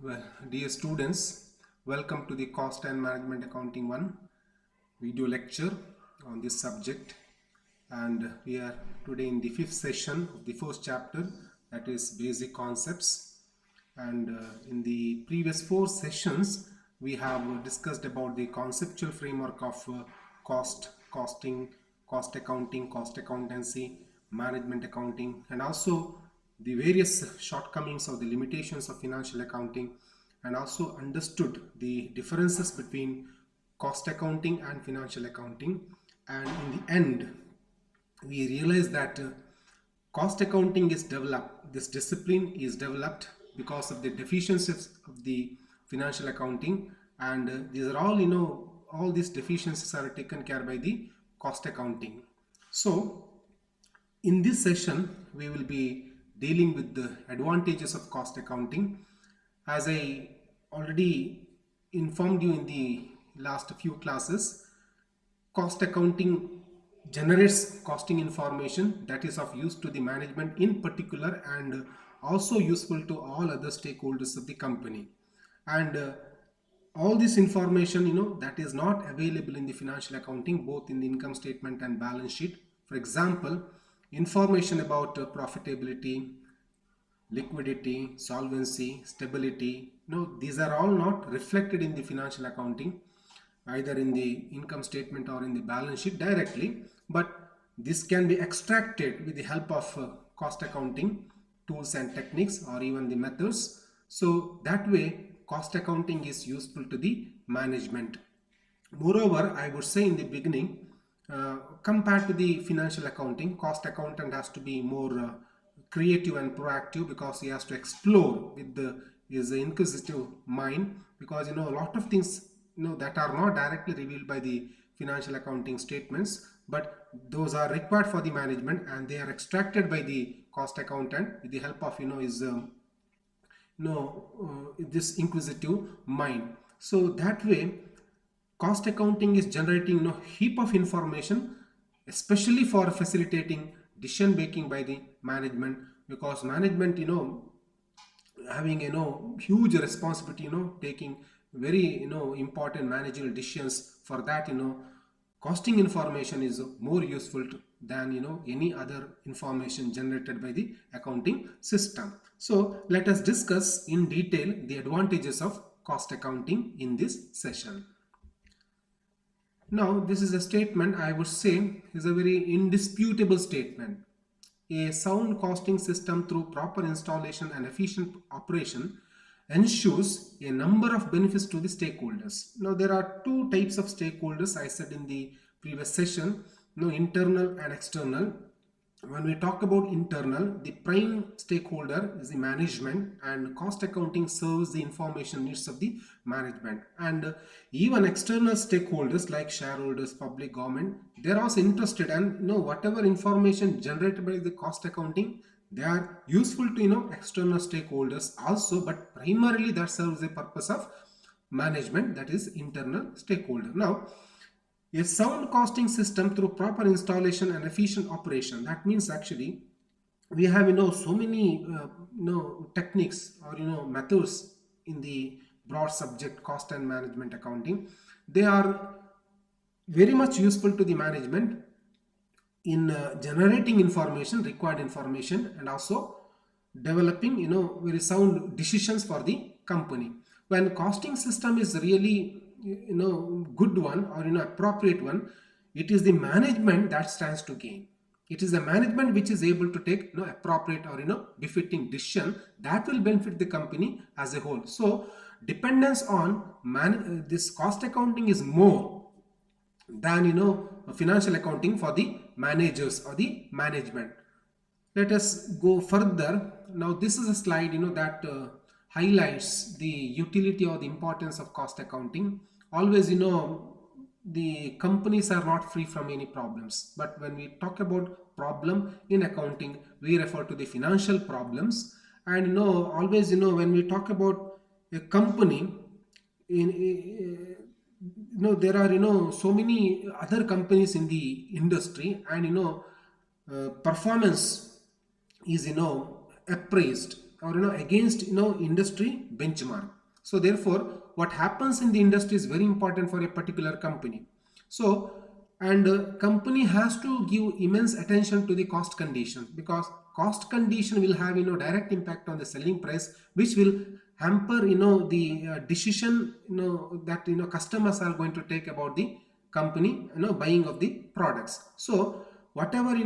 Well, dear students, welcome to the Cost and Management Accounting 1 video lecture on this subject. And we are today in the fifth session of the first chapter, that is basic concepts. And in the previous four sessions, we have discussed about the conceptual framework of costing, cost accounting, cost accountancy, management accounting, and also the various shortcomings of the limitations of financial accounting, and also understood the differences between cost accounting and financial accounting. And in the end, we realize that cost accounting is developed, this discipline is developed because of the deficiencies of the financial accounting, and these are all, all these deficiencies are taken care by the cost accounting. So in this session, we will be dealing with the advantages of cost accounting. As I already informed you in the last few classes, cost accounting generates costing information that is of use to the management in particular, and also useful to all other stakeholders of the company. And all this information, that is not available in the financial accounting, both in the income statement and balance sheet. For example, information about profitability, liquidity, solvency, stability, these are all not reflected in the financial accounting, either in the income statement or in the balance sheet directly, but this can be extracted with the help of cost accounting tools and techniques, or even the methods. So that way cost accounting is useful to the management. Moreover, I would say in the beginning, compared to the financial accounting, cost accountant has to be more creative and proactive, because he has to explore with his inquisitive mind, because a lot of things that are not directly revealed by the financial accounting statements, but those are required for the management, and they are extracted by the cost accountant with the help of his this inquisitive mind. So that way cost accounting is generating heap of information, especially for facilitating decision making by the management, because management having huge responsibility, taking very important managerial decisions. For that, costing information is more useful than any other information generated by the accounting system. So let us discuss in detail the advantages of cost accounting in this session. Now, this is a statement I would say is a very indisputable statement. A sound costing system through proper installation and efficient operation ensures a number of benefits to the stakeholders. Now, there are two types of stakeholders, I said in the previous session, internal and external. When we talk about internal, the prime stakeholder is the management, and cost accounting serves the information needs of the management. And even external stakeholders like shareholders, public, government, they're also interested, and whatever information generated by the cost accounting, they are useful to external stakeholders also, but primarily that serves the purpose of management, that is internal stakeholder. Now, a sound costing system through proper installation and efficient operation. That means actually we have so many techniques or methods in the broad subject cost and management accounting. They are very much useful to the management in generating information, required information, and also developing very sound decisions for the company. When costing system is really good one or appropriate one, it is the management that stands to gain. It is the management which is able to take appropriate or befitting decision that will benefit the company as a whole. So dependence on this cost accounting is more than financial accounting for the managers or the management. Let us go further. Now this is a slide that highlights the utility or the importance of cost accounting. Always the companies are not free from any problems, but when we talk about problem in accounting, we refer to the financial problems. And always when we talk about a company, there are so many other companies in the industry, and performance is appraised or against industry benchmark. So therefore, what happens in the industry is very important for a particular company. So, and company has to give immense attention to the cost conditions, because cost condition will have direct impact on the selling price, which will hamper the decision that customers are going to take about the company buying of the products. So whatever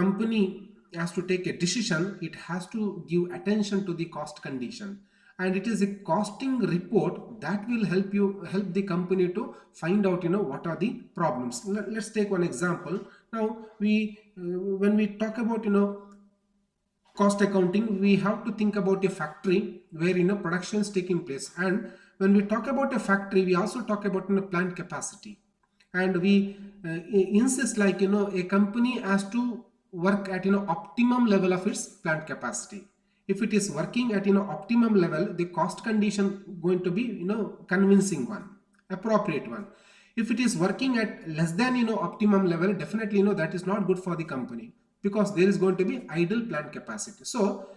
company has to take a decision, it has to give attention to the cost condition, and it is a costing report that will help the company to find out what are the problems. Let's take one example. Now we when we talk about cost accounting, we have to think about a factory where production is taking place. And when we talk about a factory, we also talk about plant capacity, and we insist like a company has to work at optimum level of its plant capacity. If it is working at optimum level, the cost condition going to be convincing one, appropriate one. If it is working at less than optimum level, definitely that is not good for the company, because there is going to be idle plant capacity. So,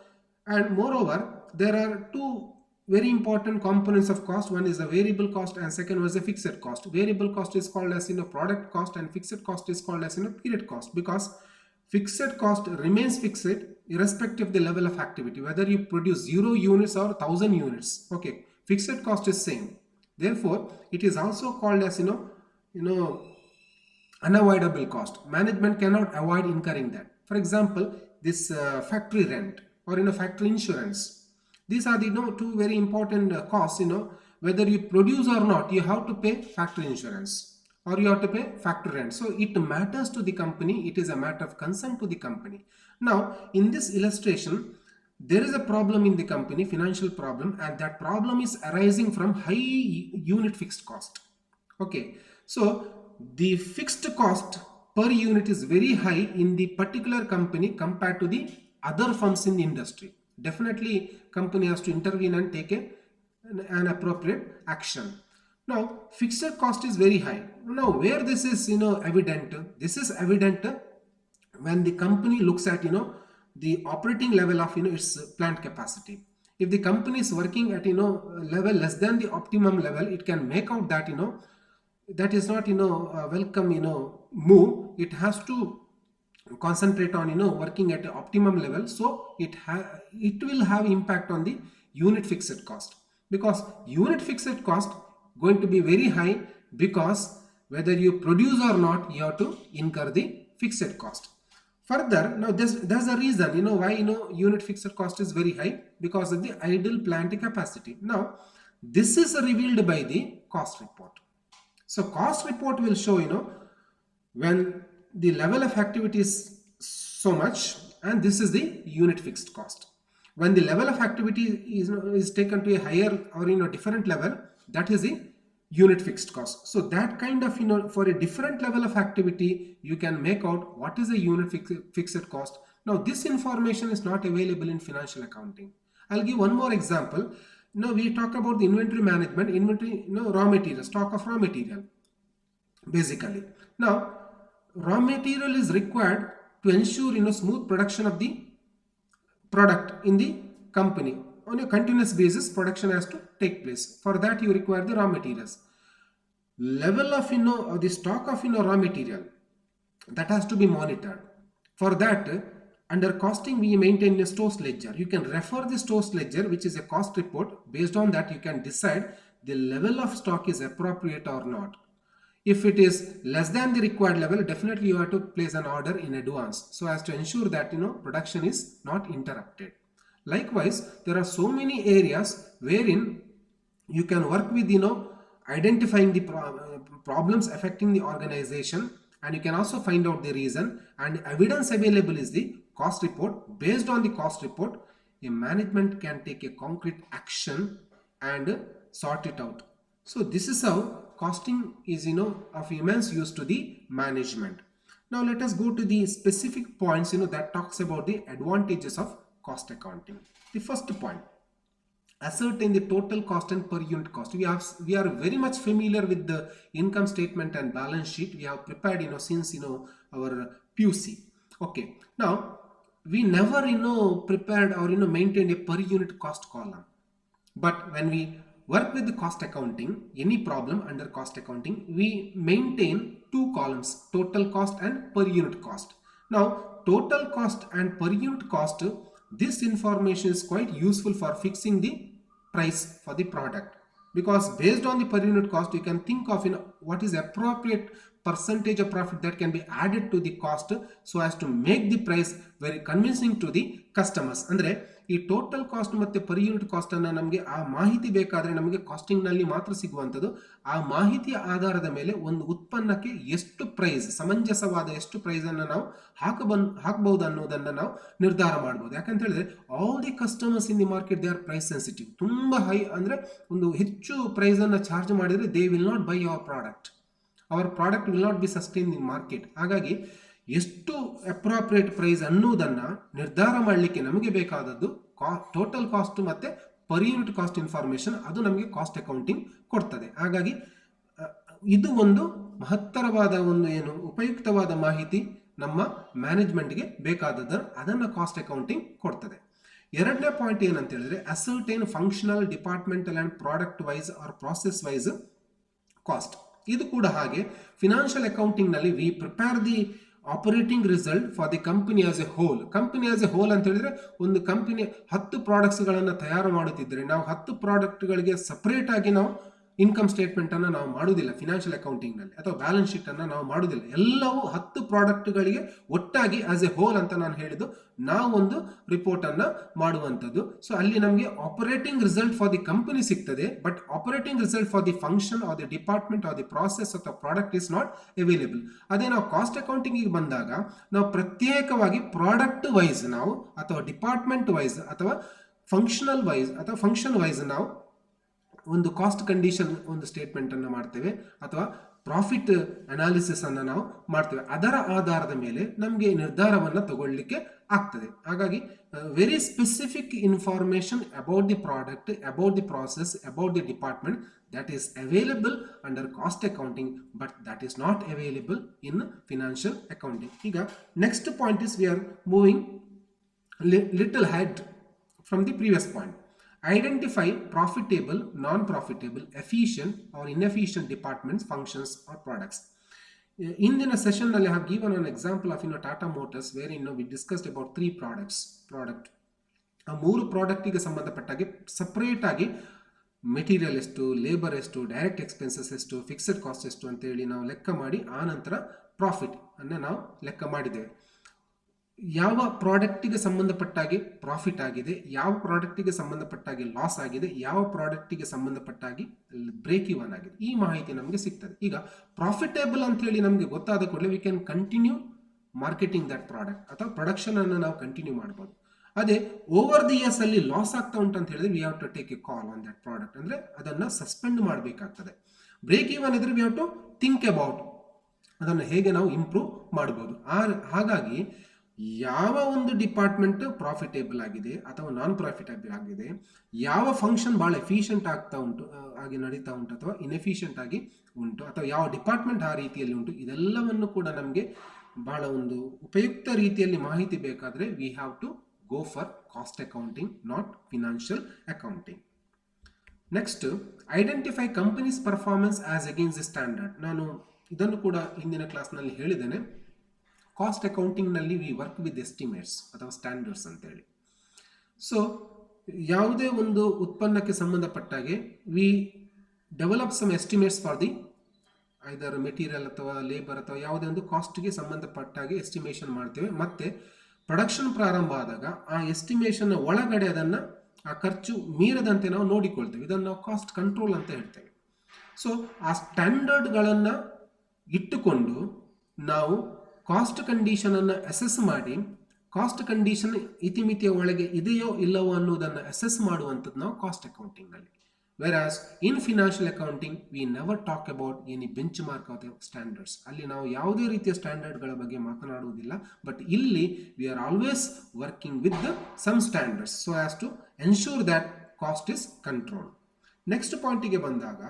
and moreover, there are two very important components of cost. One is the variable cost, and second was the fixed cost. Variable cost is called as product cost, and fixed cost is called as period cost, because fixed cost remains fixed irrespective of the level of activity, whether you produce 0 units or 1000 units. Okay, fixed cost is same. Therefore, it is also called as unavoidable cost. Management cannot avoid incurring that. For example, this factory rent or factory insurance. These are the two very important costs. Whether you produce or not, you have to pay factory insurance or you have to pay factory rent. So it matters to the company. It is a matter of concern to the company. Now, in this illustration, there is a problem in the company, financial problem, and that problem is arising from high unit fixed cost. Okay, so the fixed cost per unit is very high in the particular company compared to the other firms in the industry. Definitely, company has to intervene and take an appropriate action. Now, fixed cost is very high. Now, where this is evident? This is evident when the company looks at the operating level of its plant capacity. If the company is working at level less than the optimum level, it can make out that that is not a welcome move. It has to concentrate on working at the optimum level. So it will have impact on the unit fixed cost, because unit fixed cost going to be very high, because whether you produce or not, you have to incur the fixed cost. Further, now there's a reason why unit fixed cost is very high, because of the idle plant capacity. Now this is revealed by the cost report. So cost report will show when the level of activity is so much, and this is the unit fixed cost. When the level of activity is taken to a higher or different level, that is the unit fixed cost. So that kind of for a different level of activity, you can make out what is the unit fixed cost. Now this information is not available in financial accounting. I'll give one more example. Now we talk about the inventory management, inventory, raw material, stock of raw material, basically. Now, raw material is required to ensure smooth production of the product in the company. On a continuous basis, production has to take place. For that, you require the raw materials. Level of the stock of raw material, that has to be monitored. For that, under costing, we maintain a stores ledger. You can refer the stores ledger, which is a cost report. Based on that, you can decide the level of stock is appropriate or not. If it is less than the required level, definitely you have to place an order in advance, so as to ensure that production is not interrupted. Likewise, there are so many areas wherein you can work with identifying the problems affecting the organization, and you can also find out the reason, and evidence available is the cost report. Based on the cost report, a management can take a concrete action and sort it out. So this is how costing is of immense use to the management. Now let us go to the specific points that talks about the advantages of cost accounting. The first point, ascertain the total cost and per unit cost. We are very much familiar with the income statement and balance sheet. We have prepared since our PUC. Okay, now we never prepared or maintained a per unit cost column. But when we work with the cost accounting, any problem under cost accounting, we maintain two columns, total cost and per unit cost. Now, total cost and per unit cost, this information is quite useful for fixing the price for the product, because based on the per unit cost, you can think of what is appropriate percentage of profit that can be added to the cost so as to make the price very convincing to the customers. ಅಂದ್ರೆ ಈ total cost ಮತ್ತೆ per unit cost ಅನ್ನ ನಮಗೆ ಆ ಮಾಹಿತಿ ಬೇಕಾದ್ರೆ ನಮಗೆ casting ನಲ್ಲಿ ಮಾತ್ರ ಸಿಗುವಂತದ್ದು. ಆ ಮಾಹಿತಿಯ ಆಧಾರದ ಮೇಲೆ ಒಂದು ಉತ್ಪನ್ನಕ್ಕೆ ಎಷ್ಟು ಪ್ರೈಸ್, ಸಮಂಜಸವಾದ ಎಷ್ಟು ಪ್ರೈಸ್ ಅನ್ನು ನಾವು ಹಾಕಬಹುದು ಅನ್ನೋದನ್ನ ನಾವು ನಿರ್ಧಾರ ಮಾಡಬಹುದು. ಯಾಕಂತ ಹೇಳಿದ್ರೆ all the customers in the market they are price sensitive. ತುಂಬಾ ಹೈ ಅಂದ್ರೆ ಒಂದು ಹೆಚ್ಚು ಪ್ರೈಸ್ ಅನ್ನ ಚಾರ್ಜ್ ಮಾಡಿದ್ರೆ they will not buy our product. Our product will not be sustain in market. ಹಾಗಾಗಿ ಎಷ್ಟು ಅಪ್ರಾಪ್ರಿಯೇಟ್ ಪ್ರೈಸ್ ಅನ್ನೋದನ್ನ ನಿರ್ಧಾರ ಮಾಡಲಿಕ್ಕೆ ನಮಗೆ ಬೇಕಾದದ್ದು ಟೋಟಲ್ ಕಾಸ್ಟ್ ಮತ್ತೆ ಪರ್ ಯೂನಿಟ್ ಕಾಸ್ಟ್ ಇನ್ಫಾರ್ಮೇಶನ್, ಅದು ನಮಗೆ ಕಾಸ್ಟ್ ಅಕೌಂಟಿಂಗ್ ಕೊಡ್ತದೆ. ಹಾಗಾಗಿ ಇದು ಒಂದು ಮಹತ್ತರವಾದ ಒಂದು ಉಪಯುಕ್ತವಾದ ಮಾಹಿತಿ ನಮ್ಮ ಮ್ಯಾನೇಜ್ಮೆಂಟ್ಗೆ ಬೇಕಾದದ್ದು, ಅದನ್ನ ಕಾಸ್ಟ್ ಅಕೌಂಟಿಂಗ್ ಕೊಡ್ತದೆ. ಎರಡನೇ ಪಾಯಿಂಟ್ ಏನಂತ ಹೇಳಿದ್ರೆ ascertain functional, departmental and product wise or process wise cost. ಇದು ಕೂಡ ಹಾಗೆ ಫಿನಾನ್ಷಿಯಲ್ ಅಕೌಂಟಿಂಗ್ ನಲ್ಲಿ we prepare the operating result for the company as a whole. Company as a whole ಅಂತ ಹೇಳಿದ್ರೆ ಒಂದು ಕಂಪನಿ 10 ಪ್ರಾಡಕ್ಟ್ಸ್ ಗಳನ್ನ ತಯಾರು ಮಾಡುತ್ತಿದ್ರೆ ನಾವು 10 ಪ್ರಾಡಕ್ಟ್ ಗಳಿಗೆ ಸಪರೇಟ್ ಆಗಿ ನಾವು ಇನ್ಕಮ್ ಸ್ಟೇಟ್ಮೆಂಟ್ ಅನ್ನ ನಾವು ಮಾಡುವುದಿಲ್ಲ ಫಿನಾನ್ಷಿಯಲ್ ಅಕೌಂಟಿಂಗ್ ನಲ್ಲಿ, ಅಥವಾ ಬ್ಯಾಲೆನ್ಸ್ ಶೀಟ್ ಅನ್ನ ನಾವು ಮಾಡುವುದಿಲ್ಲ. ಎಲ್ಲವೂ 10 ಪ್ರಾಡಕ್ಟ್ ಗಳಿಗೆ ಒಟ್ಟಾಗಿ ಆಸ್ ಎ ಹೋಲ್ ಅಂತ ನಾನು ಹೇಳಿದ್ದು ನಾವು ಒಂದು ರಿಪೋರ್ಟ್ ಅನ್ನ ಮಾಡುವಂತದ್ದು. ಸೊ ಅಲ್ಲಿ ನಮಗೆ operating result for the company ಸಿಗ್ತದೆ, but operating result for the function or the department or the process ಅಥವಾ ಪ್ರಾಡಕ್ಟ್ ಇಸ್ ನಾಟ್ ಅವೈಲೇಬಲ್. ಅದೇ ನಾವು ಕಾಸ್ಟ್ ಅಕೌಂಟಿಂಗ್ ಬಂದಾಗ ನಾವು ಪ್ರತ್ಯೇಕವಾಗಿ ಪ್ರಾಡಕ್ಟ್ ವೈಸ್ ನಾವು ಅಥವಾ ಡಿಪಾರ್ಟ್ಮೆಂಟ್ ವೈಸ್ ಅಥವಾ ಫಂಕ್ಷನಲ್ ವೈಸ್ ಅಥವಾ ಫಂಕ್ಷನ್ ವೈಸ್ ನಾವು ಒಂದು ಕಾಸ್ಟ್ ಕಂಡೀಷನ್ ಒಂದು ಸ್ಟೇಟ್ಮೆಂಟ್ ಅನ್ನು ಮಾಡ್ತೇವೆ ಅಥವಾ ಪ್ರಾಫಿಟ್ ಅನಾಲಿಸಿಸ್ ಅನ್ನು ನಾವು ಮಾಡ್ತೇವೆ. ಅದರ ಆಧಾರದ ಮೇಲೆ ನಮಗೆ ನಿರ್ಧಾರವನ್ನು ತಗೊಳ್ಳಿಕ್ಕೆ ಆಗ್ತದೆ. ಹಾಗಾಗಿ very specific information about the product, about the process, about the department, that is available under cost accounting, but that is not available in financial accounting. ಈಗ next point is we are moving little ahead from the previous point. Identify profitable, non-profitable, efficient or inefficient departments, functions or products. In the session I have given an example of Tata Motors, where we discussed about 3 product ಆ 3 ಪ್ರಾಡಕ್ಟಿಗೆ ಸಂಬಂಧಪಟ್ಟಾಗಿ separate ಆಗಿ material ಎಷ್ಟು, labour ಎಷ್ಟು, direct expenses ಎಷ್ಟು, fixed cost ಎಷ್ಟು ಅಂತ ಹೇಳಿ ನಾವು ಲೆಕ್ಕ ಮಾಡಿ ಆ ನಂತರ ಪ್ರಾಫಿಟ್ ಅನ್ನು ನಾವು ಲೆಕ್ಕ ಮಾಡಿದ್ದೇವೆ. ಯಾವ ಪ್ರಾಡಕ್ಟಿಗೆ ಸಂಬಂಧಪಟ್ಟಾಗಿ ಪ್ರಾಫಿಟ್ ಆಗಿದೆ, ಯಾವ ಪ್ರಾಡಕ್ಟಿಗೆ ಸಂಬಂಧಪಟ್ಟಾಗಿ ಲಾಸ್ ಆಗಿದೆ, ಯಾವ ಪ್ರಾಡಕ್ಟಿಗೆ ಸಂಬಂಧಪಟ್ಟಾಗಿ ಬ್ರೇಕ್ ಇವನ್ ಆಗಿದೆ, ಈ ಮಾಹಿತಿ ನಮಗೆ ಸಿಗ್ತದೆ. ಈಗ ಪ್ರಾಫಿಟೇಬಲ್ ಅಂತ ಹೇಳಿ ನಮಗೆ ಗೊತ್ತಾದ ಕೂಡಲೇ we can continue marketing that product ಅಥವಾ ಪ್ರೊಡಕ್ಷನ್ ಅನ್ನು ನಾವು ಕಂಟಿನ್ಯೂ ಮಾಡ್ಬೋದು. ಅದೇ ಓವರ್ ದಿ ಇಯರ್ಸ್ ಅಲ್ಲಿ ಲಾಸ್ ಆಗ್ತಾ ಉಂಟು ಅಂತ ಹೇಳಿದ್ರೆ we have to take a call on that product, ಅಂದ್ರೆ ಅದನ್ನ ಸಸ್ಪೆಂಡ್ ಮಾಡಬೇಕಾಗ್ತದೆ. ಬ್ರೇಕ್ ಇವನ್ ಇದ್ರೆ we have to think about ಅದನ್ನು ಹೇಗೆ ನಾವು ಇಂಪ್ರೂವ್ ಮಾಡಬಹುದು. ಹಾಗಾಗಿ ಯಾವ ಒಂದು ಡಿಪಾರ್ಟ್ಮೆಂಟ್ ಪ್ರಾಫಿಟೇಬಲ್ ಆಗಿದೆ ಅಥವಾ ನಾನ್ ಪ್ರಾಫಿಟೇಬಲ್ ಆಗಿದೆ, ಯಾವ ಫಂಕ್ಷನ್ ಬಹಳ ಎಫಿಷಿಯಂಟ್ ಆಗ್ತಾ ಉಂಟು ಆಗಿ ನಡೀತಾ ಉಂಟು ಅಥವಾ ಇನ್ಎಫಿಷಿಯಂಟ್ ಆಗಿ ಉಂಟು ಅಥವಾ ಯಾವ ಡಿಪಾರ್ಟ್ಮೆಂಟ್ ಆ ರೀತಿಯಲ್ಲಿ ಉಂಟು, ಇದೆಲ್ಲವನ್ನು ಕೂಡ ನಮಗೆ ಬಹಳ ಒಂದು ಉಪಯುಕ್ತ ರೀತಿಯಲ್ಲಿ ಮಾಹಿತಿ ಬೇಕಾದ್ರೆ we have to go for cost accounting, not financial accounting. Next, identify company's performance as against the standard. ನಾನು ಇದನ್ನು ಕೂಡ ಹಿಂದಿನ ಕ್ಲಾಸ್ನಲ್ಲಿ ಹೇಳಿದ್ದೇನೆ. ಕಾಸ್ಟ್ ಅಕೌಂಟಿಂಗ್ ನಲ್ಲಿ ವಿ ವರ್ಕ್ ವಿತ್ ಎಸ್ಟಿಮೇಟ್ಸ್ ಅಥವಾ ಸ್ಟ್ಯಾಂಡರ್ಡ್ಸ್ ಅಂತ ಹೇಳಿ. ಸೊ ಯಾವುದೇ ಒಂದು ಉತ್ಪನ್ನಕ್ಕೆ ಸಂಬಂಧಪಟ್ಟಾಗೆ we develop some estimates for the either material ಅಥವಾ ಲೇಬರ್ ಅಥವಾ ಯಾವುದೇ ಒಂದು ಕಾಸ್ಟ್ಗೆ ಸಂಬಂಧಪಟ್ಟಾಗೆ ಎಸ್ಟಿಮೇಷನ್ ಮಾಡ್ತೇವೆ. ಮತ್ತೆ ಪ್ರೊಡಕ್ಷನ್ ಪ್ರಾರಂಭ ಆದಾಗ ಆ ಎಸ್ಟಿಮೇಷನ್ ಒಳಗಡೆ ಅದನ್ನ ಆ ಖರ್ಚು ಮೀರದಂತೆ ನಾವು ನೋಡಿಕೊಳ್ತೇವೆ. ಇದನ್ನು ನಾವು ಕಾಸ್ಟ್ ಕಂಟ್ರೋಲ್ ಅಂತ ಹೇಳ್ತೇವೆ. ಸೊ ಆ ಸ್ಟ್ಯಾಂಡರ್ಡ್ಗಳನ್ನು ಇಟ್ಟುಕೊಂಡು ನಾವು ಕಾಸ್ಟ್ ಕಂಡೀಷನ್ ಅನ್ನು ಅಸೆಸ್ ಮಾಡಿ, ಕಾಸ್ಟ್ ಕಂಡೀಷನ್ ಇತಿಮಿತಿಯ ಒಳಗೆ ಇದೆಯೋ ಇಲ್ಲವೋ ಅನ್ನೋದನ್ನು ಅಸೆಸ್ ಮಾಡುವಂಥದ್ದು ನಾವು ಕಾಸ್ಟ್ ಅಕೌಂಟಿಂಗ್ ನಲ್ಲಿ. Whereas in financial accounting we never talk about any benchmark or standards. ಅಲ್ಲಿ ನಾವು ಯಾವುದೇ ರೀತಿಯ ಸ್ಟ್ಯಾಂಡರ್ಡ್ಗಳ ಬಗ್ಗೆ ಮಾತನಾಡುವುದಿಲ್ಲ. ಬಟ್ ಇಲ್ಲಿ we are always working with some standards so as to ensure that cost is controlled. Next ಪಾಯಿಂಟಿಗೆ ಬಂದಾಗ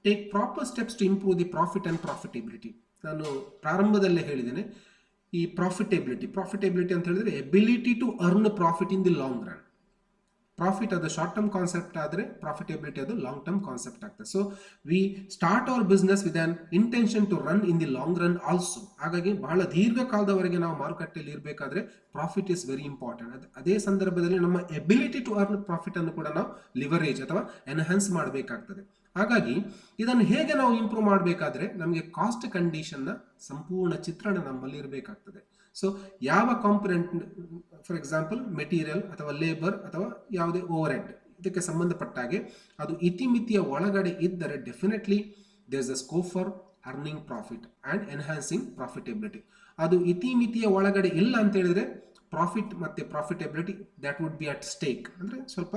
take proper steps to improve the profit and profitability. ನಾನು ಪ್ರಾರಂಭದಲ್ಲೇ ಹೇಳಿದ್ದೇನೆ, ಈ ಪ್ರಾಫಿಟಬಿಲಿಟಿ ಅಂತ ಹೇಳಿದ್ರೆ ability to earn profit in the long run. Profit ಅದು short term concept ಆದರೆ profitability ಅದು long term concept ಆಗ್ತದೆ. So we start our business with an intention to run in the long run also. ಹಾಗಾಗಿ ಬಹಳ ದೀರ್ಘಕಾಲದವರೆಗೆ ನಾವು ಮಾರುಕಟ್ಟೆಯಲ್ಲಿ ಇರಬೇಕಾದ್ರೆ ಪ್ರಾಫಿಟ್ ಇಸ್ ವೆರಿ ಇಂಪಾರ್ಟೆಂಟ್. ಅದೇ ಸಂದರ್ಭದಲ್ಲಿ ನಮ್ಮ ಎಬಿಲಿಟಿ ಟು ಅರ್ನ್ ಪ್ರಾಫಿಟ್ ಅನ್ನು ಕೂಡ ನಾವು ಲಿವರೇಜ್ ಅಥವಾ ಎನ್ಹಾನ್ಸ್ ಮಾಡಬೇಕಾಗ್ತದೆ. ಹಾಗಾಗಿ ಇದನ್ನು ಹೇಗೆ ನಾವು ಇಂಪ್ರೂವ್ ಮಾಡಬೇಕಾದ್ರೆ ನಮಗೆ ಕಾಸ್ಟ್ ಕಂಡೀಷನ್ನ ಸಂಪೂರ್ಣ ಚಿತ್ರಣ ನಮ್ಮಲ್ಲಿ ಇರಬೇಕಾಗ್ತದೆ. ಸೊ ಯಾವ ಕಾಂಪೊನೆಂಟ್, ಫಾರ್ ಎಕ್ಸಾಂಪಲ್ ಮೆಟೀರಿಯಲ್ ಅಥವಾ ಲೇಬರ್ ಅಥವಾ ಯಾವುದೇ ಓವರ್ ಹೆಡ್, ಇದಕ್ಕೆ ಸಂಬಂಧಪಟ್ಟಾಗೆ ಅದು ಇತಿಮಿತಿಯ ಒಳಗಡೆ ಇದ್ದರೆ definitely there is a scope for earning profit and enhancing profitability. ಅದು ಇತಿಮಿತಿಯ ಒಳಗಡೆ ಇಲ್ಲ ಅಂತ ಹೇಳಿದ್ರೆ ಪ್ರಾಫಿಟ್ ಮತ್ತು profitability that would be at stake, ಅಂದರೆ ಸ್ವಲ್ಪ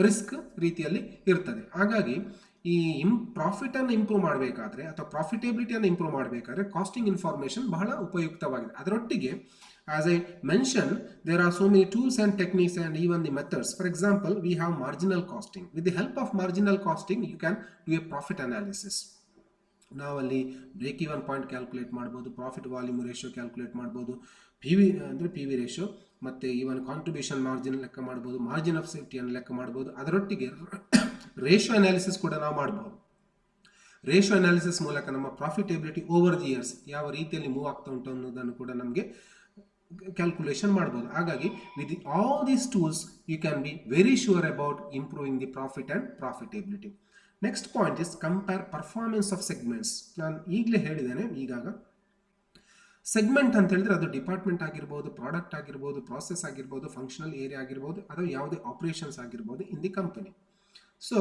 ರಿಸ್ಕ್ ರೀತಿಯಲ್ಲಿ ಇರ್ತದೆ. ಹಾಗಾಗಿ ಈ ಪ್ರಾಫಿಟನ್ನು ಇಂಪ್ರೂವ್ ಮಾಡಬೇಕಾದ್ರೆ ಅಥವಾ ಪ್ರಾಫಿಟಬಿಲಿಟಿಯನ್ನು ಇಂಪ್ರೂವ್ ಮಾಡಬೇಕಾದ್ರೆ ಕಾಸ್ಟಿಂಗ್ ಇನ್ಫಾರ್ಮೇಷನ್ ಬಹಳ ಉಪಯುಕ್ತವಾಗಿದೆ. ಅದರೊಟ್ಟಿಗೆ as I mention there are so many tools and techniques and even the methods. For example we have marginal costing. With the help of marginal costing you can do a profit analysis. ನಾವಲ್ಲಿ break even point calculate ಮಾಡ್ಬೋದು, profit volume ratio calculate ಮಾಡ್ಬೋದು, P V ratio, ಮತ್ತು even contribution margin ಲೆಕ್ಕ ಮಾಡ್ಬೋದು, margin of ಸೇಫ್ಟಿಯನ್ನು ಲೆಕ್ಕ ಮಾಡ್ಬೋದು. ಅದರೊಟ್ಟಿಗೆ ratio analysis ಕೂಡ ನಾವು ಮಾಡ್ಬೋದು. ರೇಷಿಯೋ ಅನಾಲಿಸಿಸ್ ಮೂಲಕ ನಮ್ಮ ಪ್ರಾಫಿಟಬಿಲಿಟಿ ಓವರ್ ದಿ ಇಯರ್ಸ್ ಯಾವ ರೀತಿಯಲ್ಲಿ ಮೂವ್ ಆಗ್ತಾ ಉಂಟು ಅನ್ನೋದನ್ನು ಕೂಡ ನಮಗೆ ಕ್ಯಾಲ್ಕುಲೇಷನ್ ಮಾಡ್ಬೋದು. ಹಾಗಾಗಿ with all these tools you can be very sure about improving the profit and profitability. Next point is compare performance of segments. ನಾನು ಈಗಲೇ ಹೇಳಿದ್ದೇನೆ, ಈಗಾಗ ಸೆಗ್ಮೆಂಟ್ ಅಂತ ಹೇಳಿದ್ರೆ ಅದು ಡಿಪಾರ್ಟ್ಮೆಂಟ್ ಆಗಿರ್ಬೋದು, ಪ್ರಾಡಕ್ಟ್ ಆಗಿರ್ಬೋದು, ಪ್ರಾಸೆಸ್ ಆಗಿರ್ಬೋದು, ಫಂಕ್ಷನಲ್ ಏರಿಯಾ ಆಗಿರ್ಬೋದು, ಅಥವಾ ಯಾವುದೇ ಆಪರೇಷನ್ಸ್ ಆಗಿರ್ಬೋದು ಇನ್ ದಿ ಕಂಪನಿ. ಸೊ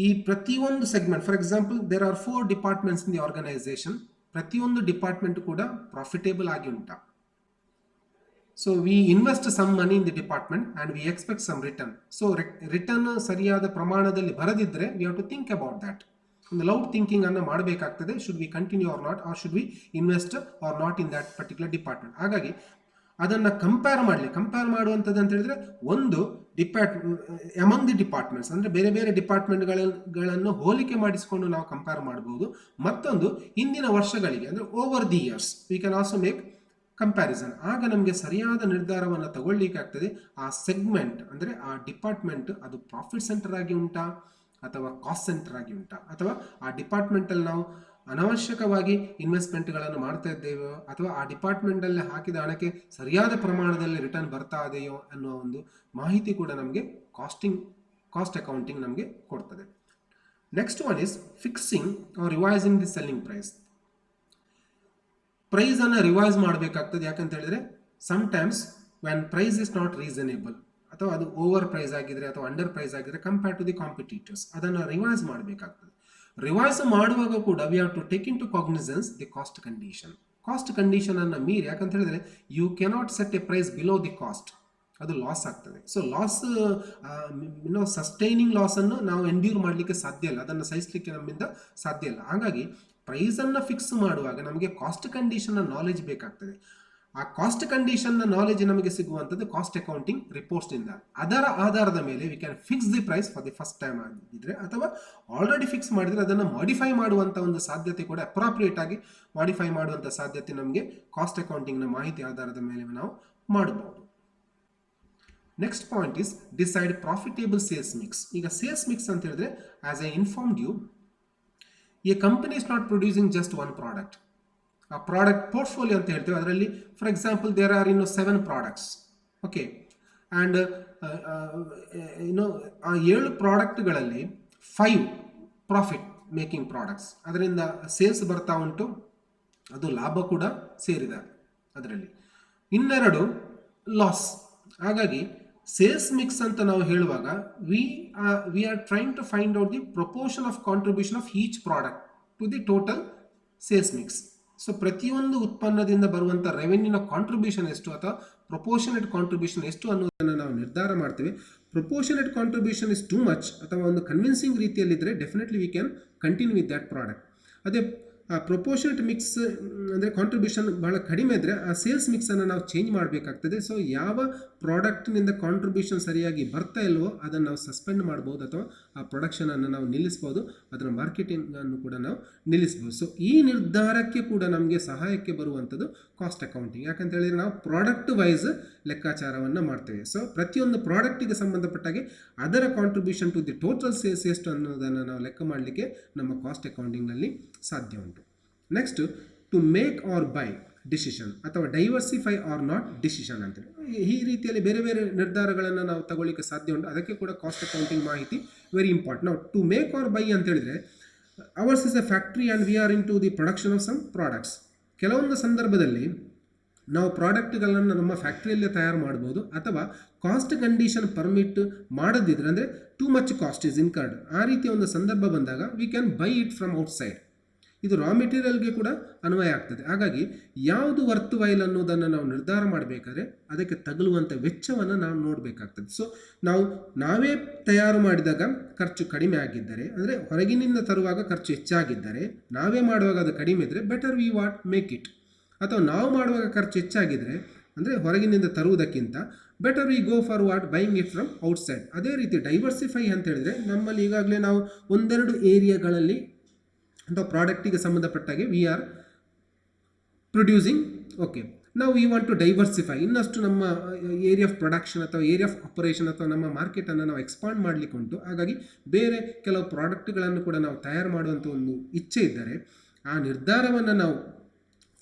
ಈ ಪ್ರತಿಯೊಂದು segment, for example there are 4 departments in the organisation. ಪ್ರತಿಯೊಂದು ಡಿಪಾರ್ಟ್ಮೆಂಟ್ ಕೂಡ ಪ್ರಾಫಿಟೇಬಲ್ ಆಗಿ ಉಂಟಾ? So we invest some money in the department and we expect some return. So return ಸರಿಯಾದ ಪ್ರಮಾಣದಲ್ಲಿ ಬರದಿದ್ದರೆ we have to think about that. ಒಂದು loud thinking ಅನ್ನು ಮಾಡಬೇಕಾಗ್ತದೆ. Should we continue or not, or should we invest or not in that particular department. ಹಾಗಾಗಿ ಅದನ್ನು compare ಮಾಡುವಂಥದ್ದು ಅಂತ ಹೇಳಿದ್ರೆ ಒಂದು ಅಮಂಗ್ ದಿ ಡಿಪಾರ್ಟ್ಮೆಂಟ್ಸ್, ಅಂದರೆ ಬೇರೆ ಬೇರೆ ಡಿಪಾರ್ಟ್ಮೆಂಟ್ಗಳನ್ನು ಹೋಲಿಕೆ ಮಾಡಿಸಿಕೊಂಡು ನಾವು ಕಂಪೇರ್ ಮಾಡ್ಬೋದು. ಮತ್ತೊಂದು ಹಿಂದಿನ ವರ್ಷಗಳಿಗೆ, ಅಂದರೆ over the years we can also make comparison. ಆಗ ನಮಗೆ ಸರಿಯಾದ ನಿರ್ಧಾರವನ್ನು ತಗೊಳ್ಳಿಕ್ಕೆ ಆಗ್ತದೆ. ಆ ಸೆಗ್ಮೆಂಟ್ ಅಂದರೆ ಆ ಡಿಪಾರ್ಟ್ಮೆಂಟ್ ಅದು ಪ್ರಾಫಿಟ್ ಸೆಂಟರ್ ಆಗಿ ಉಂಟಾ ಅಥವಾ ಕಾಸ್ಟ್ ಸೆಂಟರ್ ಆಗಿ ಉಂಟಾ, ಅಥವಾ ಆ ಡಿಪಾರ್ಟ್ಮೆಂಟಲ್ಲಿ ನಾವು ಅನವಶ್ಯಕವಾಗಿ ಇನ್ವೆಸ್ಟ್ಮೆಂಟ್ಗಳನ್ನು ಮಾಡ್ತಾ ಇದ್ದೇವೆಯೋ, ಅಥವಾ ಆ ಡಿಪಾರ್ಟ್ಮೆಂಟಲ್ಲಿ ಹಾಕಿದ ಹಣಕ್ಕೆ ಸರಿಯಾದ ಪ್ರಮಾಣದಲ್ಲಿ ರಿಟರ್ನ್ ಬರ್ತಾ ಇದೆಯೋ ಅನ್ನುವ ಒಂದು ಮಾಹಿತಿ ಕೂಡ ನಮಗೆ ಕಾಸ್ಟ್ ಅಕೌಂಟಿಂಗ್ ನಮಗೆ ಕೊಡ್ತದೆ. Next one is fixing or revising the selling price. ಪ್ರೈಸನ್ನು ರಿವೈಸ್ ಮಾಡಬೇಕಾಗ್ತದೆ. ಯಾಕಂತ ಹೇಳಿದ್ರೆ sometimes when price is not reasonable, ಅಥವಾ ಅದು ಓವರ್ ಪ್ರೈಸ್ ಆಗಿದ್ರೆ ಅಥವಾ ಅಂಡರ್ ಪ್ರೈಸ್ ಆಗಿದ್ರೆ ಕಂಪೇರ್ ಟು ದಿ ಕಾಂಪಿಟೀಟರ್ಸ್, ಅದನ್ನು ರಿವೈಸ್ ಮಾಡಬೇಕಾಗ್ತದೆ. ರಿವೈಸ್ ಮಾಡುವಾಗ ಕೂಡ we have to take into cognisance the cost condition. Cost condition ಅನ್ನು ಮೀರಿ, ಯಾಕಂತ ಹೇಳಿದ್ರೆ you cannot set a price below the cost, ಅದು ಲಾಸ್ ಆಗ್ತದೆ. ಸೊ ಲಾಸ್ ಸಸ್ಟೈನಿಂಗ್ ಲಾಸನ್ನು ನಾವು ಎಂಡ್ಯೂರ್ ಮಾಡಲಿಕ್ಕೆ ಸಾಧ್ಯ ಇಲ್ಲ, ಅದನ್ನು ಸಹಿಸಲಿಕ್ಕೆ ನಮ್ಮಿಂದ ಸಾಧ್ಯ ಇಲ್ಲ. ಹಾಗಾಗಿ ಪ್ರೈಸನ್ನು ಫಿಕ್ಸ್ ಮಾಡುವಾಗ ನಮಗೆ ಕಾಸ್ಟ್ ಕಂಡೀಷನ್ನ ನಾಲೆಜ್ ಬೇಕಾಗ್ತದೆ. ಆ ಕಾಸ್ಟ್ ಕಂಡೀಷನ್ನ ನಾಲೆಜ್ ನಮಗೆ ಸಿಗುವಂಥದ್ದು ಕಾಸ್ಟ್ ಅಕೌಂಟಿಂಗ್ ರಿಪೋರ್ಟ್ಸ್ನಿಂದ. ಅದರ ಆಧಾರದ ಮೇಲೆ we can fix the price for the first time ಆಗಿದ್ರೆ, ಅಥವಾ ಆಲ್ರೆಡಿ ಫಿಕ್ಸ್ ಮಾಡಿದರೆ ಅದನ್ನು ಮಾಡಿಫೈ ಮಾಡುವಂಥ ಒಂದು ಸಾಧ್ಯತೆ ಕೂಡ, ಅಪ್ರಾಪ್ರಿಯೇಟ್ ಆಗಿ ಮಾಡಿಫೈ ಮಾಡುವಂಥ ಸಾಧ್ಯತೆ ನಮಗೆ ಕಾಸ್ಟ್ ಅಕೌಂಟಿಂಗ್ನ ಮಾಹಿತಿ ಆಧಾರದ ಮೇಲೆ ನಾವು ಮಾಡಬಹುದು. Next point is decide profitable sales mix. ಈಗ ಸೇಲ್ಸ್ ಮಿಕ್ಸ್ ಅಂತ ಹೇಳಿದ್ರೆ, as I informed you, a company is not producing just one product. ಆ ಪ್ರಾಡಕ್ಟ್ ಪೋರ್ಟ್ಫೋಲಿಯೋ ಅಂತ ಹೇಳ್ತೇವೆ. ಅದರಲ್ಲಿ for example there are 7 products, okay, and ಆ 7 ಪ್ರಾಡಕ್ಟ್ಗಳಲ್ಲಿ 5 ಪ್ರಾಫಿಟ್ ಮೇಕಿಂಗ್ ಪ್ರಾಡಕ್ಟ್ಸ್, ಅದರಿಂದ ಸೇಲ್ಸ್ ಬರ್ತಾ ಉಂಟು, ಅದು ಲಾಭ ಕೂಡ ಸೇರಿದೆ ಅದರಲ್ಲಿ. 2 ಲಾಸ್. ಹಾಗಾಗಿ ಸೇಲ್ಸ್ ಮಿಕ್ಸ್ ಅಂತ ನಾವು ಹೇಳುವಾಗ we are trying to find out the proportion of contribution of each product to the total sales mix. So ಪ್ರತಿಯೊಂದು ಉತ್ಪನ್ನದಿಂದ ಬರುವಂಥ ರೆವೆನ್ಯೂನ ಕಾಂಟ್ರಿಬ್ಯೂಷನ್ ಎಷ್ಟು ಅಥವಾ ಪ್ರೊಪೋರ್ಷನೇಟ್ ಕಾಂಟ್ರಿಬ್ಯೂಷನ್ ಎಷ್ಟು ಅನ್ನೋದನ್ನು ನಾವು ನಿರ್ಧಾರ ಮಾಡ್ತೇವೆ. Proportionate contribution is too much ಅಥವಾ ಒಂದು ಕನ್ವಿನ್ಸಿಂಗ್ ರೀತಿಯಲ್ಲಿದ್ದರೆ definitely we can continue with that product. ಅದೇ ಆ ಪ್ರೊಪೋರ್ಷನೇಟ್ ಮಿಕ್ಸ್ ಅಂದರೆ ಕಾಂಟ್ರಿಬ್ಯೂಷನ್ ಬಹಳ ಕಡಿಮೆ ಇದ್ದರೆ ಆ ಸೇಲ್ಸ್ ಮಿಕ್ಸನ್ನು ನಾವು ಚೇಂಜ್ ಮಾಡಬೇಕಾಗ್ತದೆ. ಸೊ ಯಾವ ಪ್ರಾಡಕ್ಟ್ನಿಂದ ಕಾಂಟ್ರಿಬ್ಯೂಷನ್ ಸರಿಯಾಗಿ ಬರ್ತಾ ಇಲ್ವೋ ಅದನ್ನು ನಾವು ಸಸ್ಪೆಂಡ್ ಮಾಡ್ಬೋದು, ಅಥವಾ ಆ ಪ್ರೊಡಕ್ಷನನ್ನು ನಾವು ನಿಲ್ಲಿಸ್ಬೋದು, ಅದರ ಮಾರ್ಕೆಟಿಂಗನ್ನು ಕೂಡ ನಾವು ನಿಲ್ಲಿಸ್ಬೋದು. ಸೊ ಈ ನಿರ್ಧಾರಕ್ಕೆ ಕೂಡ ನಮಗೆ ಸಹಾಯಕ್ಕೆ ಬರುವಂಥದ್ದು ಕಾಸ್ಟ್ ಅಕೌಂಟಿಂಗ್. ಯಾಕಂತ ಹೇಳಿದರೆ ನಾವು ಪ್ರಾಡಕ್ಟ್ ವೈಸ್ ಲೆಕ್ಕಾಚಾರವನ್ನು ಮಾಡ್ತೇವೆ. ಸೊ ಪ್ರತಿಯೊಂದು ಪ್ರಾಡಕ್ಟಿಗೆ ಸಂಬಂಧಪಟ್ಟಾಗೆ ಅದರ contribution to the total sales ಎಷ್ಟು ಅನ್ನೋದನ್ನು ನಾವು ಲೆಕ್ಕ ಮಾಡಲಿಕ್ಕೆ ನಮ್ಮ ಕಾಸ್ಟ್ ಅಕೌಂಟಿಂಗ್ನಲ್ಲಿ ಸಾಧ್ಯ ಉಂಟು. Next, to make or buy decision ಅಥವಾ ಡೈವರ್ಸಿಫೈ ಆರ್ ನಾಟ್ ಡಿಸಿಷನ್ ಅಂತೇಳಿ ಈ ರೀತಿಯಲ್ಲಿ ಬೇರೆ ಬೇರೆ ನಿರ್ಧಾರಗಳನ್ನು ನಾವು ತಗೊಳ್ಳಿಕ್ಕೆ ಸಾಧ್ಯ ಉಂಟು. ಅದಕ್ಕೆ ಕೂಡ ಕಾಸ್ಟ್ ಅಕೌಂಟಿಂಗ್ ಮಾಹಿತಿ ವೆರಿ ಇಂಪಾರ್ಟೆಂಟ್. ನಾವು ಟು ಮೇಕ್ ಆರ್ ಬೈ ಅಂತ ಹೇಳಿದರೆ ours is a factory and we are into the production of some products. ಕೆಲವೊಂದು ಸಂದರ್ಭದಲ್ಲಿ ನಾವು ಪ್ರಾಡಕ್ಟ್ಗಳನ್ನು ನಮ್ಮ ಫ್ಯಾಕ್ಟ್ರಿಯಲ್ಲೇ ತಯಾರು ಮಾಡ್ಬೋದು, ಅಥವಾ ಕಾಸ್ಟ್ ಕಂಡೀಷನ್ ಪರ್ಮಿಟ್ ಮಾಡದಿದ್ರೆ ಅಂದರೆ too much cost is incurred, ಆ ರೀತಿಯ ಒಂದು ಸಂದರ್ಭ ಬಂದಾಗ we can buy it from outside. ಇದು ರಾ ಮೆಟೀರಿಯಲ್ಗೆ ಕೂಡ ಅನ್ವಯ ಆಗ್ತದೆ. ಹಾಗಾಗಿ ಯಾವುದು ವರ್ತ್ವೈಲ್ ಅನ್ನೋದನ್ನು ನಾವು ನಿರ್ಧಾರ ಮಾಡಬೇಕಾದ್ರೆ ಅದಕ್ಕೆ ತಗಲುವಂಥ ವೆಚ್ಚವನ್ನು ನಾವು ನೋಡಬೇಕಾಗ್ತದೆ. ಸೊ ನಾವೇ ತಯಾರು ಮಾಡಿದಾಗ ಖರ್ಚು ಕಡಿಮೆ ಆಗಿದ್ದರೆ, ಅಂದರೆ ಹೊರಗಿನಿಂದ ತರುವಾಗ ಖರ್ಚು ಹೆಚ್ಚಾಗಿದ್ದರೆ, ನಾವೇ ಮಾಡುವಾಗ ಅದು ಕಡಿಮೆ ಇದ್ದರೆ better we what make it. ಅಥವಾ ನಾವು ಮಾಡುವಾಗ ಖರ್ಚು ಹೆಚ್ಚಾಗಿದ್ದರೆ, ಅಂದರೆ ಹೊರಗಿನಿಂದ ತರುವುದಕ್ಕಿಂತ better we go for what buying it from outside. ಅದೇ ರೀತಿ ಡೈವರ್ಸಿಫೈ ಅಂತ ಹೇಳಿದರೆ ನಮ್ಮಲ್ಲಿ ಈಗಾಗಲೇ ನಾವು ಒಂದೆರಡು ಏರಿಯಾಗಳಲ್ಲಿ ಅಥವಾ ಪ್ರಾಡಕ್ಟಿಗೆ ಸಂಬಂಧಪಟ್ಟಾಗೆ ವಿ ಆರ್ ಪ್ರೊಡ್ಯೂಸಿಂಗ್. ಓಕೆ, ನಾವು ವಿ ವಾಂಟ್ ಟು ಡೈವರ್ಸಿಫೈ, ಇನ್ನಷ್ಟು ನಮ್ಮ ಏರಿಯಾ ಆಫ್ ಪ್ರೊಡಕ್ಷನ್ ಅಥವಾ ಏರಿಯಾ ಆಫ್ ಆಪರೇಷನ್ ಅಥವಾ ನಮ್ಮ ಮಾರ್ಕೆಟನ್ನು ನಾವು ಎಕ್ಸ್ಪಾಂಡ್ ಮಾಡಲಿಕ್ಕೆ ಉಂಟು. ಹಾಗಾಗಿ ಬೇರೆ ಕೆಲವು ಪ್ರಾಡಕ್ಟ್ಗಳನ್ನು ಕೂಡ ನಾವು ತಯಾರು ಮಾಡುವಂಥ ಒಂದು ಇಚ್ಛೆ ಇದ್ದರೆ ಆ ನಿರ್ಧಾರವನ್ನು ನಾವು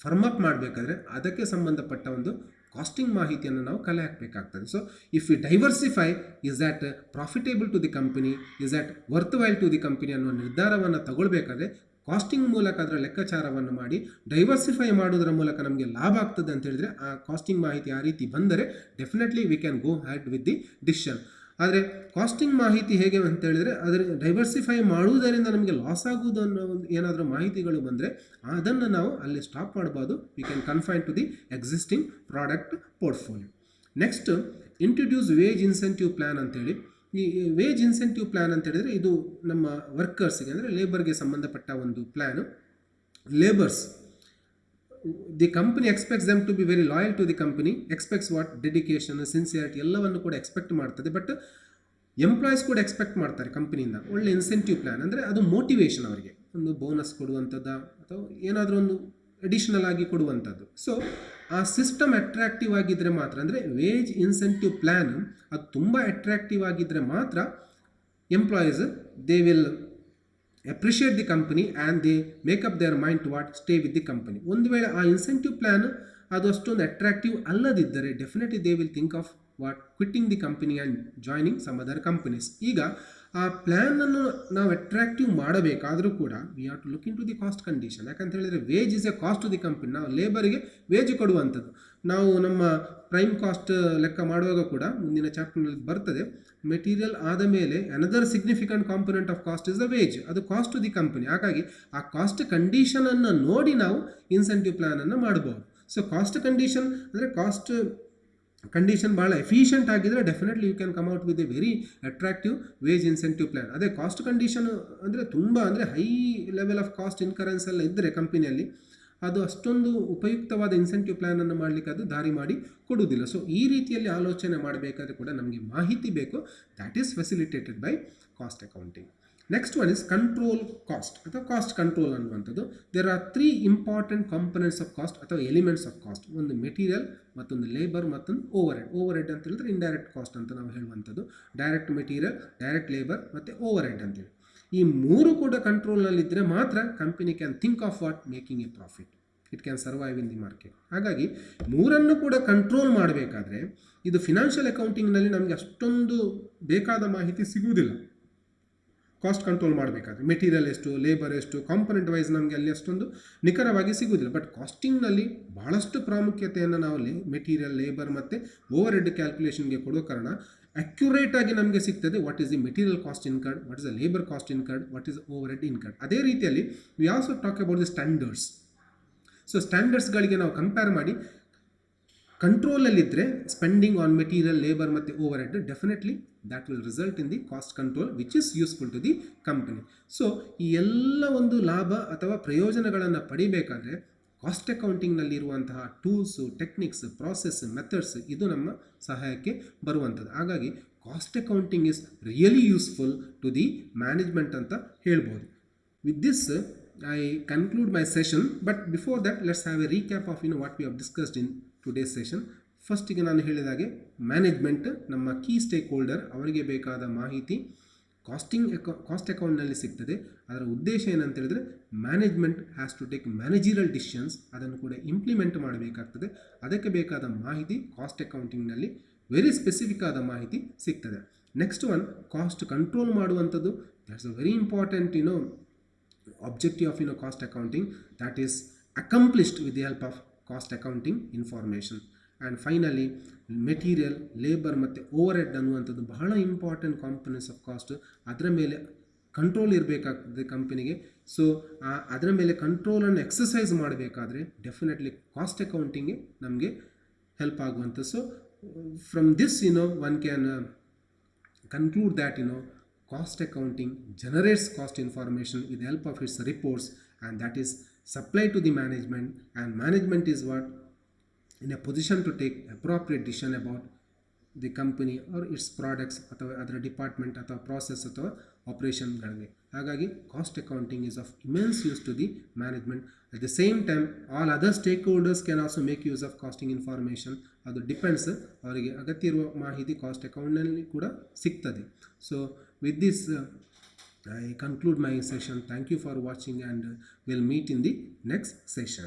ಫರ್ಮ್ ಅಪ್ ಮಾಡಬೇಕಾದ್ರೆ ಅದಕ್ಕೆ ಸಂಬಂಧಪಟ್ಟ ಒಂದು ಕಾಸ್ಟಿಂಗ್ ಮಾಹಿತಿಯನ್ನು ನಾವು ಕಲೆ ಹಾಕಬೇಕಾಗ್ತದೆ. So if you diversify, is that profitable to the company, is that worthwhile to the company ಅನ್ನೋ ನಿರ್ಧಾರವನ್ನು ತಗೊಳ್ಬೇಕಾದ್ರೆ ಕಾಸ್ಟಿಂಗ್ ಮೂಲಕ ಅದರ ಲೆಕ್ಕಾಚಾರವನ್ನು ಮಾಡಿ ಡೈವರ್ಸಿಫೈ ಮಾಡೋದರ ಮೂಲಕ ನಮಗೆ ಲಾಭ ಆಗ್ತದೆ ಅಂತ ಹೇಳಿದರೆ ಆ ಕಾಸ್ಟಿಂಗ್ ಮಾಹಿತಿ ಆ ರೀತಿ ಬಂದರೆ definitely we can go had with the decision. ಆದರೆ ಕಾಸ್ಟಿಂಗ್ ಮಾಹಿತಿ ಹೇಗೆ ಅಂತ ಹೇಳಿದರೆ ಅದರ ಡೈವರ್ಸಿಫೈ ಮಾಡುವುದರಿಂದ ನಮಗೆ ಲಾಸ್ ಆಗುವುದು ಅನ್ನೋ ಏನಾದರೂ ಮಾಹಿತಿಗಳು ಬಂದರೆ ಅದನ್ನು ನಾವು ಅಲ್ಲಿ ಸ್ಟಾಪ್ ಮಾಡ್ಬೋದು. We can confine to the existing product portfolio. Next, introduce wage incentive plan ಅಂತೇಳಿ. ಈ ವೇಜ್ ಇನ್ಸೆಂಟಿವ್ ಪ್ಲ್ಯಾನ್ ಅಂತ ಹೇಳಿದರೆ ಇದು ನಮ್ಮ ವರ್ಕರ್ಸ್ಗೆ ಅಂದರೆ ಲೇಬರ್ಗೆ ಸಂಬಂಧಪಟ್ಟ ಒಂದು plan. Labours, the company expects them to be very loyal to the company, expects what dedication, sincerity ಎಲ್ಲವನ್ನು ಕೂಡ ಎಕ್ಸ್ಪೆಕ್ಟ್ ಮಾಡ್ತದೆ. ಬಟ್ ಎಂಪ್ಲಾಯೀಸ್ ಕೂಡ ಎಕ್ಸ್ಪೆಕ್ಟ್ ಮಾಡ್ತಾರೆ ಕಂಪನಿಯಿಂದ ಒಳ್ಳೆ ಇನ್ಸೆಂಟಿವ್ ಪ್ಲ್ಯಾನ್, ಅಂದರೆ ಅದು ಮೋಟಿವೇಶನ್, ಅವರಿಗೆ ಒಂದು ಬೋನಸ್ ಕೊಡುವಂಥದ್ದು ಅಥವಾ ಏನಾದರೂ ಒಂದು ಅಡಿಷನಲ್ ಆಗಿ ಕೊಡುವಂಥದ್ದು. ಸೊ ಆ ಸಿಸ್ಟಮ್ ಅಟ್ರಾಕ್ಟಿವ್ ಆಗಿದ್ದರೆ ಮಾತ್ರ, ಅಂದರೆ ವೇಜ್ ಇನ್ಸೆಂಟಿವ್ ಪ್ಲ್ಯಾನ್ ಅದು ತುಂಬ ಅಟ್ರಾಕ್ಟಿವ್ ಆಗಿದ್ದರೆ ಮಾತ್ರ employees they will appreciate the company and they make up their mind to what stay with the company. ಒಂದು ವೇಳೆ ಆ ಇನ್ಸೆಂಟಿವ್ ಪ್ಲ್ಯಾನ್ ಅದು ಅಷ್ಟೊಂದು ಅಟ್ರಾಕ್ಟಿವ್ ಅಲ್ಲದಿದ್ದರೆ definitely they will think of what quitting the company and joining some other companies. ಈಗ ಆ ಪ್ಲ್ಯಾನನ್ನು ನಾವು ಅಟ್ರಾಕ್ಟಿವ್ ಮಾಡಬೇಕಾದರೂ ಕೂಡ we have to look into the cost condition. ಯಾಕಂತ ಹೇಳಿದರೆ wage is a cost to the company. ನಾವು ಲೇಬರಿಗೆ wage ಕೊಡುವಂಥದ್ದು. ನಾವು ನಮ್ಮ ಪ್ರೈಮ್ ಕಾಸ್ಟ್ ಲೆಕ್ಕ ಮಾಡುವಾಗ ಕೂಡ ಮುಂದಿನ ಚಾಪ್ಟರ್ನಲ್ಲಿ ಬರ್ತದೆ, ಮೆಟೀರಿಯಲ್ ಆದ ಮೇಲೆ another significant component of cost is the wage, ಅದು ಕಾಸ್ಟ್ ಟು ದಿ ಕಂಪನಿ. ಹಾಗಾಗಿ ಆ ಕಾಸ್ಟ್ ಕಂಡೀಷನನ್ನು ನೋಡಿ ನಾವು ಇನ್ಸೆಂಟಿವ್ ಪ್ಲ್ಯಾನನ್ನು ಮಾಡ್ಬೋದು. ಸೊ ಕಾಸ್ಟ್ ಕಂಡೀಷನ್ ಅಂದರೆ ಕಾಸ್ಟ್ ಕಂಡೀಷನ್ ಭಾಳ ಎಫಿಷಿಯೆಂಟ್ ಆಗಿದ್ದರೆ definitely you can come out with a very attractive wage incentive plan. ಅದೇ ಕಾಸ್ಟ್ ಕಂಡೀಷನ್ ಅಂದರೆ ತುಂಬ ಅಂದರೆ high level of cost incurrence ಎಲ್ಲ ಇದ್ದರೆ ಕಂಪನಿಯಲ್ಲಿ ಅದು ಅಷ್ಟೊಂದು ಉಪಯುಕ್ತವಾದ ಇನ್ಸೆಂಟಿವ್ ಪ್ಲ್ಯಾನನ್ನು ಮಾಡಲಿಕ್ಕೆ ಅದು ದಾರಿ ಮಾಡಿ ಕೊಡುವುದಿಲ್ಲ. ಸೊ ಈ ರೀತಿಯಲ್ಲಿ ಆಲೋಚನೆ ಮಾಡಬೇಕಾದ್ರೆ ಕೂಡ ನಮಗೆ ಮಾಹಿತಿ ಬೇಕು. That is facilitated by cost accounting. Next one is control cost ಅಥವಾ ಕಾಸ್ಟ್ ಕಂಟ್ರೋಲ್ ಅನ್ನುವಂಥದ್ದು. There are 3 important components of cost ಅಥವಾ ಎಲಿಮೆಂಟ್ಸ್ ಆಫ್ ಕಾಸ್ಟ್. ಒಂದು ಮೆಟೀರಿಯಲ್, ಮತ್ತೊಂದು ಲೇಬರ್, ಮತ್ತೊಂದು ಓವರ್ ಹೆಡ್. ಓವರ್ ಹೆಡ್ ಅಂತ ಹೇಳಿದ್ರೆ ಇಂಡೈರೆಕ್ಟ್ ಕಾಸ್ಟ್ ಅಂತ ನಾವು ಹೇಳುವಂಥದ್ದು. ಡೈರೆಕ್ಟ್ ಮೆಟೀರಿಯಲ್, ಡೈರೆಕ್ಟ್ ಲೇಬರ್ ಮತ್ತು ಓವರ್ ಹೆಡ್ ಅಂತೇಳಿ ಈ 3 ಕೂಡ ಕಂಟ್ರೋಲ್ನಲ್ಲಿದ್ದರೆ ಮಾತ್ರ company can think of what making a profit, it can survive in the market. ಹಾಗಾಗಿ 3 ಕೂಡ ಕಂಟ್ರೋಲ್ ಮಾಡಬೇಕಾದ್ರೆ ಇದು ಫಿನಾನ್ಷಿಯಲ್ ಅಕೌಂಟಿಂಗ್ನಲ್ಲಿ ನಮಗೆ ಅಷ್ಟೊಂದು ಬೇಕಾದ ಮಾಹಿತಿ ಸಿಗುವುದಿಲ್ಲ. ಕಾಸ್ಟ್ ಕಂಟ್ರೋಲ್ ಮಾಡಬೇಕಾದ್ರೆ ಮೆಟೀರಿಯಲ್ ಎಷ್ಟು, ಲೇಬರ್ ಎಷ್ಟು, ಕಾಂಪೊನೆಂಟ್ ವೈಸ್ ನಮಗೆ ಅಲ್ಲಿ ಅಷ್ಟೊಂದು ನಿಖರವಾಗಿ ಸಿಗುವುದಿಲ್ಲ. ಬಟ್ ಕಾಸ್ಟಿಂಗ್ನಲ್ಲಿ ಭಾಳಷ್ಟು ಪ್ರಾಮುಖ್ಯತೆಯನ್ನು ನಾವು ಮೆಟೀರಿಯಲ್, ಲೇಬರ್ ಮತ್ತು ಓವರ್ ಹೆಡ್ ಕ್ಯಾಲ್ಕುಲೇಷನ್ಗೆ ಕೊಡೋ ಕಾರಣ ಅಕ್ಯುರೇಟ್ ಆಗಿ ನಮಗೆ ಸಿಗ್ತದೆ what is the material cost incurred, what is the labour cost incurred, what is overhead incurred. ಅದೇ ರೀತಿಯಲ್ಲಿ we also talk about the standards. So ಸ್ಟ್ಯಾಂಡರ್ಡ್ಸ್ಗಳಿಗೆ ನಾವು ಕಂಪೇರ್ ಮಾಡಿ ಕಂಟ್ರೋಲಲ್ಲಿದ್ದರೆ ಸ್ಪೆಂಡಿಂಗ್ ಆನ್ ಮೆಟೀರಿಯಲ್, ಲೇಬರ್ ಮತ್ತು overhead definitely that will result in the cost control which is useful to the company. So ಈ ಎಲ್ಲ ಒಂದು ಲಾಭ ಅಥವಾ ಪ್ರಯೋಜನಗಳನ್ನು ಪಡಿಬೇಕಾದ್ರೆ ಕಾಸ್ಟ್ ಅಕೌಂಟಿಂಗ್ನಲ್ಲಿರುವಂತಹ ಟೂಲ್ಸು, ಟೆಕ್ನಿಕ್ಸ್, ಪ್ರಾಸೆಸ್, ಮೆಥಡ್ಸ್ ಇದು ನಮ್ಮ ಸಹಾಯಕ್ಕೆ ಬರುವಂಥದ್ದು. ಹಾಗಾಗಿ cost accounting is really useful to the management ಅಂತ ಹೇಳ್ಬೋದು. With this I conclude my session, but before that let's have a recap of what we have discussed in today's session. ಫಸ್ಟಿಗೆ ನಾನು ಹೇಳಿದಾಗೆ ಮ್ಯಾನೇಜ್ಮೆಂಟ್ ನಮ್ಮ ಕೀ ಸ್ಟೇಕ್ ಹೋಲ್ಡರ್, ಅವರಿಗೆ ಬೇಕಾದ ಮಾಹಿತಿ cost ಅಕೌಂಟ್ನಲ್ಲಿ ಸಿಗ್ತದೆ. ಅದರ ಉದ್ದೇಶ ಏನಂತ ಹೇಳಿದ್ರೆ management has to take managerial decisions, ಅದನ್ನು ಕೂಡ ಇಂಪ್ಲಿಮೆಂಟ್ ಮಾಡಬೇಕಾಗ್ತದೆ. ಅದಕ್ಕೆ ಬೇಕಾದ ಮಾಹಿತಿ ಕಾಸ್ಟ್ ಅಕೌಂಟಿಂಗ್ನಲ್ಲಿ ವೆರಿ ಸ್ಪೆಸಿಫಿಕ್ ಆದ ಮಾಹಿತಿ ಸಿಗ್ತದೆ. ನೆಕ್ಸ್ಟ್ ಒನ್, ಕಾಸ್ಟ್ ಕಂಟ್ರೋಲ್ ಮಾಡುವಂಥದ್ದು. That's a very important objective of cost accounting, that is accomplished with the help of cost accounting information. And finally, material, labour ಮತ್ತು ಓವರ್ ಹೆಡ್ ಅನ್ನುವಂಥದ್ದು ಬಹಳ important components of cost. ಅದರ ಮೇಲೆ control ಇರಬೇಕಾಗ್ತದೆ ಕಂಪನಿಗೆ. So ಅದರ ಮೇಲೆ ಕಂಟ್ರೋಲನ್ನು exercise ಮಾಡಬೇಕಾದ್ರೆ definitely cost ಅಕೌಂಟಿಂಗ್ಗೆ ನಮಗೆ ಹೆಲ್ಪ್ ಆಗುವಂಥದ್ದು. So from this one can conclude that cost accounting generates cost information with the help of its reports, and that is supplied to the management, and management is what in a position to take appropriate decision about the company or its products ಅಥವಾ ಅದರ department ಅಥವಾ process ಅಥವಾ ಆಪರೇಷನ್ಗಳಿಗೆ. ಹಾಗಾಗಿ cost accounting is of immense use to the management. At the same time all other stakeholders can also make use of costing information. ಅದು depends, ಅವರಿಗೆ ಅಗತ್ಯ ಇರುವ ಮಾಹಿತಿ ಕಾಸ್ಟ್ ಅಕೌಂಟ್ನಲ್ಲಿ ಕೂಡ ಸಿಗ್ತದೆ. So with this I conclude my session. Thank you for watching, and we'll meet in the next session.